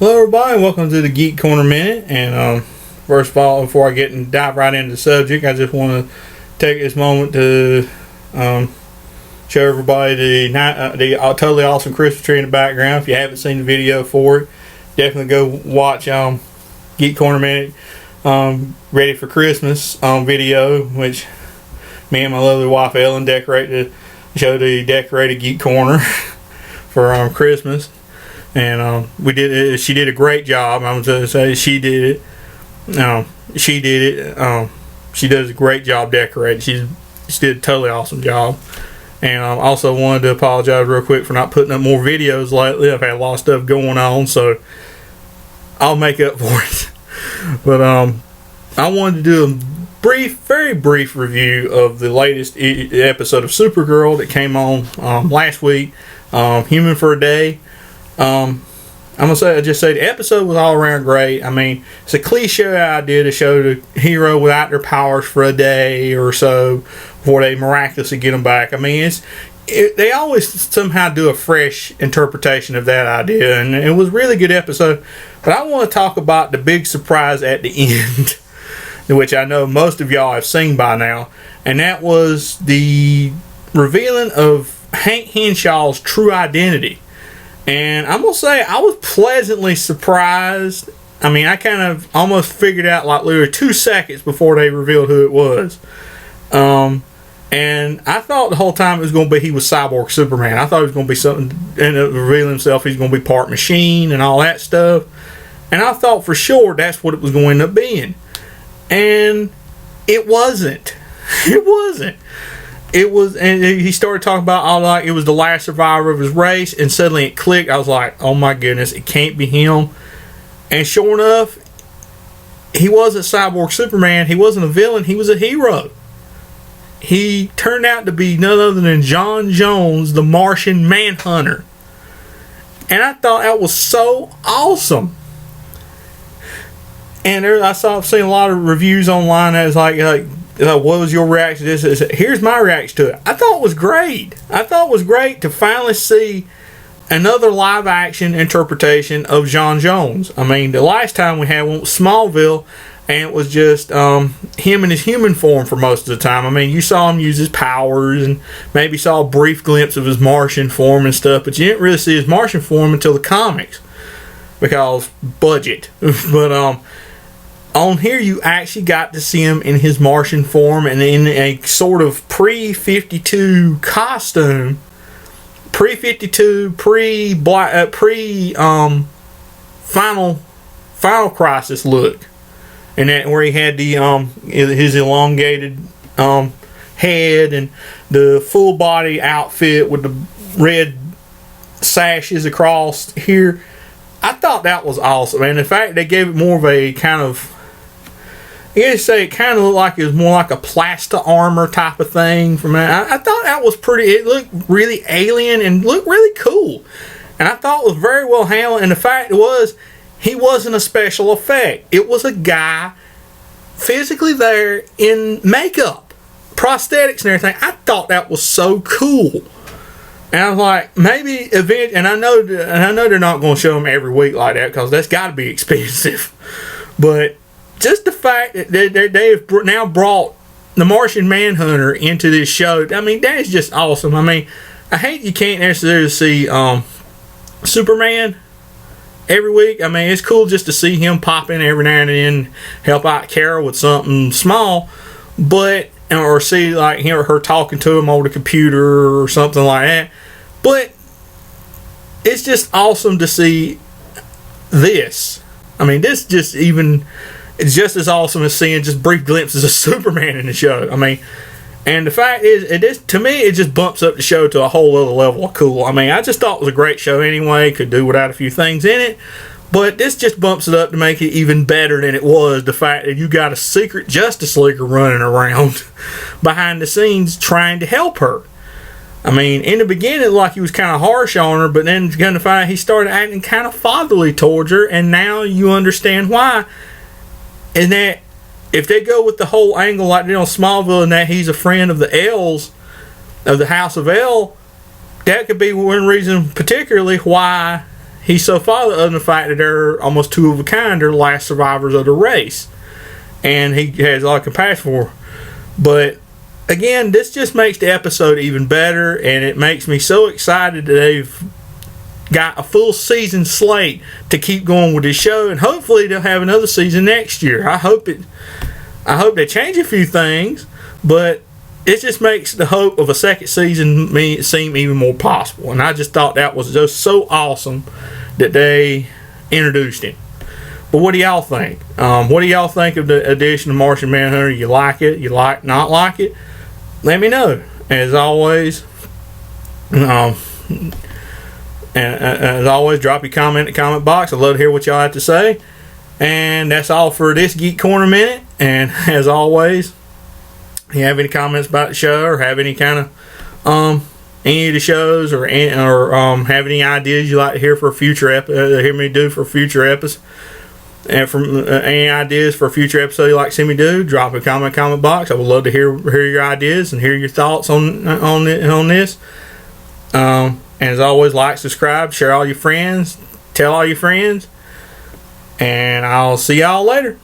Hello everybody, welcome to the Geek Corner Minute. And first of all, before I dive right into the subject, I just want to take this moment to show everybody the totally awesome Christmas tree in the background. If you haven't seen the video for it, definitely go watch Geek Corner Minute Ready for Christmas video, which me and my lovely wife Ellen showed the decorated Geek Corner for Christmas. And we did it. She did a great job. I'm going to say she did it. She did it. She does a great job decorating. She did a totally awesome job. And I also wanted to apologize real quick for not putting up more videos lately. I've had a lot of stuff going on, so I'll make up for it. But I wanted to do a very brief review of the latest episode of Supergirl that came on last week. Human for a Day. I'm gonna say the episode was all around great. I mean, it's a cliche idea to show the hero without their powers for a day or so before they miraculously get them back. I mean, they always somehow do a fresh interpretation of that idea, and it was a really good episode. But I want to talk about the big surprise at the end, which I know most of y'all have seen by now, and that was the revealing of Hank Henshaw's true identity. And I'm going to say I was pleasantly surprised. I mean, I kind of almost figured out like literally 2 seconds before they revealed who it was. And I thought the whole time it was going to be he was Cyborg Superman. I thought it was going to be something, and revealing himself he's going to be part machine and all that stuff. And I thought for sure that's what it was going to end up being. And it wasn't. It wasn't. It was, and he started talking about it was the last survivor of his race, and suddenly it clicked. I was like, oh my goodness, it can't be him. And sure enough, he wasn't Cyborg Superman. He wasn't a villain. He was a hero. He turned out to be none other than John Jones, the Martian Manhunter. And I thought that was so awesome. And I've seen a lot of reviews online that was like, what was your reaction to this? Here's my reaction to it. I thought it was great. I thought it was great to finally see another live action interpretation of John Jones. I mean, the last time we had one was Smallville, and it was just him in his human form for most of the time. I mean, you saw him use his powers and maybe saw a brief glimpse of his Martian form and stuff, but you didn't really see his Martian form until the comics because budget. But on here, you actually got to see him in his Martian form and in a sort of pre-52 costume, pre-52, final crisis look, and that where he had the his elongated head and the full body outfit with the red sashes across here. I thought that was awesome, and in fact, they gave it more of a kind of. I'd say it kind of looked like it was more like a plaster armor type of thing. From that, I thought that was pretty. It looked really alien and looked really cool, and I thought it was very well handled. And the fact was, he wasn't a special effect. It was a guy physically there in makeup, prosthetics, and everything. I thought that was so cool. And I was like, maybe eventually. And I know they're not going to show him every week like that because that's got to be expensive, but. Just the fact that they've now brought the Martian Manhunter into this show, I mean, that is just awesome. I mean, I hate you can't necessarily see Superman every week. I mean, it's cool just to see him pop in every now and then, help out Carol with something small, or see like him or her talking to him over the computer or something like that. But it's just awesome to see this. I mean, this just even. It's just as awesome as seeing just brief glimpses of Superman in the show. I mean, and the fact is, to me, it just bumps up the show to a whole other level of cool. I mean, I just thought it was a great show anyway. Could do without a few things in it. But this just bumps it up to make it even better than it was. The fact that you got a secret Justice Leaguer running around behind the scenes trying to help her. I mean, in the beginning, like he was kind of harsh on her, but then going to find he started acting kind of fatherly towards her, and now you understand why. And that if they go with the whole angle like they on Smallville and that he's a friend of the L's, of the House of L, that could be one reason particularly why he's so father of the fact that they're almost two of a kind. They're the last survivors of the race, and he has a lot of compassion for her. But again, this just makes the episode even better, and it makes me so excited that they've got a full season slate to keep going with this show, and hopefully they'll have another season next year. I hope they change a few things, but it just makes the hope of a second season seem even more possible. And I just thought that was just so awesome that they introduced him. But what do y'all think? What do y'all think of the addition of Martian Manhunter? You like it? You not like it? Let me know. As always, and as always, drop your comment in the comment box. I'd love to hear what y'all have to say. And that's all for this Geek Corner Minute. And as always, if you have any comments about the show, or have any kind of any of the shows, or have any ideas you'd like to hear for a future hear me do for a future episode, and from any ideas for a future episode you'd like to see me do, drop a comment box. I would love to hear your ideas and hear your thoughts on this. And as always, like, subscribe, share all your friends, tell all your friends, and I'll see y'all later.